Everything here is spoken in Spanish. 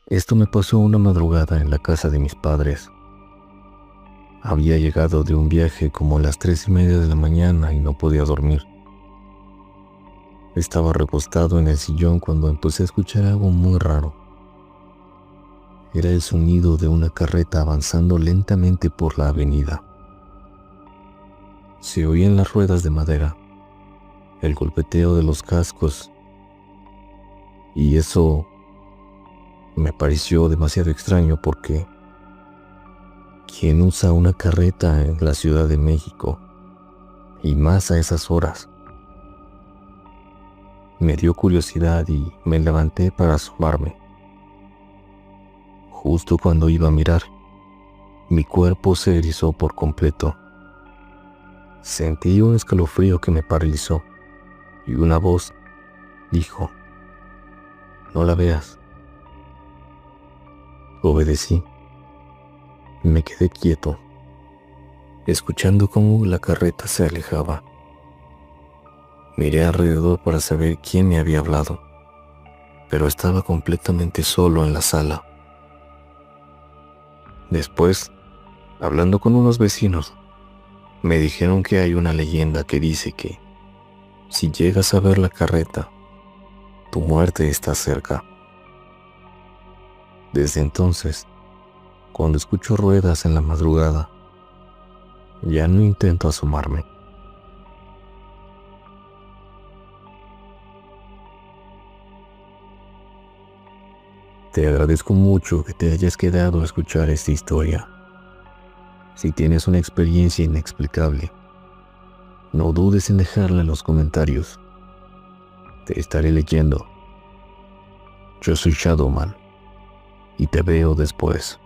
Esto me pasó una madrugada en la casa de mis padres. Había llegado de un viaje como a las 3:30 de la mañana y no podía dormir. Estaba recostado en el sillón cuando empecé a escuchar algo muy raro. Era el sonido de una carreta avanzando lentamente por la avenida. Se oían las ruedas de madera, el golpeteo de los cascos, y eso me pareció demasiado extraño porque ¿quién usa una carreta en la Ciudad de México? Y más a esas horas. Me dio curiosidad y me levanté para asomarme. Justo cuando iba a mirar, mi cuerpo se erizó por completo. Sentí un escalofrío que me paralizó y una voz dijo: "No la veas". Obedecí. Me quedé quieto, escuchando cómo la carreta se alejaba. Miré alrededor para saber quién me había hablado, pero estaba completamente solo en la sala. Después, hablando con unos vecinos, me dijeron que hay una leyenda que dice que si llegas a ver la carreta, tu muerte está cerca. Desde entonces, cuando escucho ruedas en la madrugada, ya no intento asomarme. Te agradezco mucho que te hayas quedado a escuchar esta historia. Si tienes una experiencia inexplicable, no dudes en dejarla en los comentarios. Te estaré leyendo. Yo soy Shadowman y te veo después.